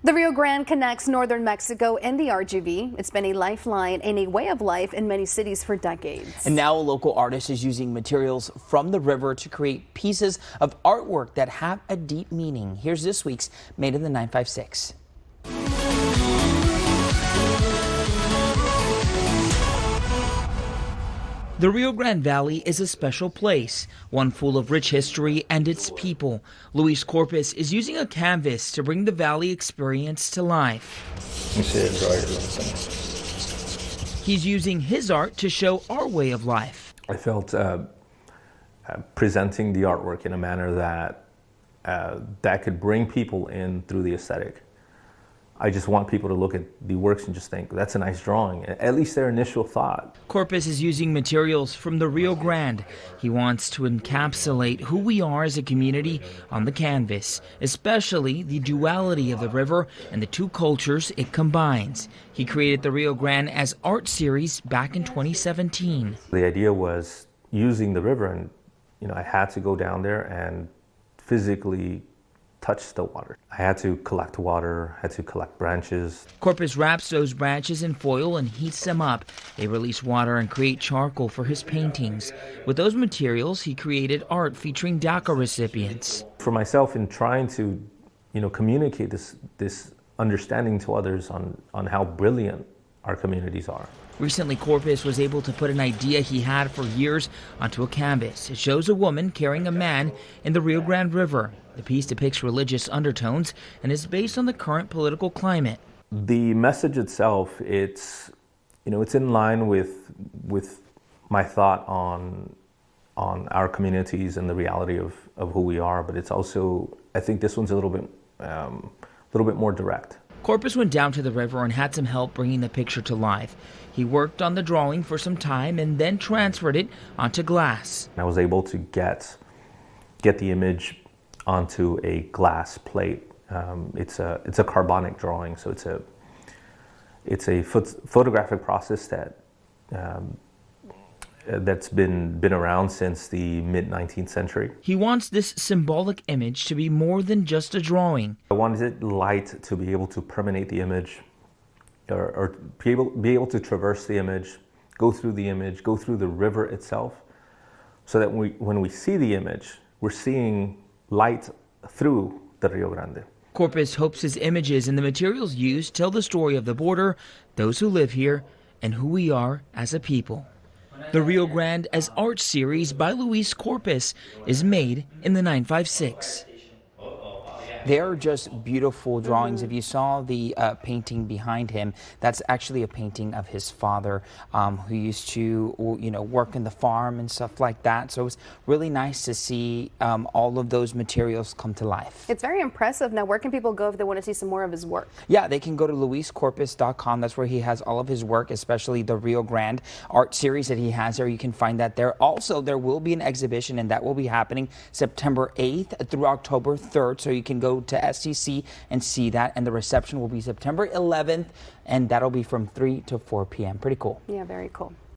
The Rio Grande connects northern Mexico and the RGV. It's been a lifeline and a way of life in many cities for decades. And now a local artist is using materials from the river to create pieces of artwork that have a deep meaning. Here's this week's Made in the 956. The Rio Grande Valley is a special place, one full of rich history and its people. Luis Corpus is using a canvas to bring the valley experience to life. He's using his art to show our way of life. I felt presenting the artwork in a manner that that could bring people in through the aesthetic. I just want people to look at the works and just think, that's a nice drawing, at least their initial thought. Corpus is using materials from the Rio Grande. He wants to encapsulate who we are as a community on the canvas, especially the duality of the river and the two cultures it combines. He created the Rio Grande as art series back in 2017. The idea was using the river, and I had to go down there and physically touch the water. I had to collect water, had to collect branches. Corpus wraps those branches in foil and heats them up. They release water and create charcoal for his paintings. With those materials, he created art featuring DACA recipients. For myself, in trying to, communicate this understanding to others on how brilliant our communities are. Recently, Corpus was able to put an idea he had for years onto a canvas. It shows a woman carrying a man in the Rio Grande River. The piece depicts religious undertones and is based on the current political climate. The message itself, it's in line with my thought on our communities and the reality of who we are, but it's also, I think this one's a little bit more direct. Corpus went down to the river and had some help bringing the picture to life. He worked on the drawing for some time and then transferred it onto glass. I was able to get the image onto a glass plate. It's a carbonic drawing, so it's a photographic process that's been around since the mid-19th century. He wants this symbolic image to be more than just a drawing. I wanted light to be able to permeate the image, or be able to traverse the image, go through the river itself, so that when we see the image, we're seeing light through the Rio Grande. Corpus hopes his images and the materials used tell the story of the border, those who live here, and who we are as a people. The Rio Grande as art series by Luis Corpus is made in the 956. They are just beautiful drawings. If you saw the painting behind him, that's actually a painting of his father, who used to, work in the farm and stuff like that. So it was really nice to see all of those materials come to life. It's very impressive. Now, where can people go if they want to see some more of his work? Yeah, they can go to luiscorpus.com. That's where he has all of his work, especially the Rio Grande art series that he has there. You can find that there. Also, there will be an exhibition, and that will be happening September 8th through October 3rd. So you can go to STC and see that, and the reception will be September 11th, and that'll be from 3 to 4 p.m. Pretty cool. Yeah, very cool.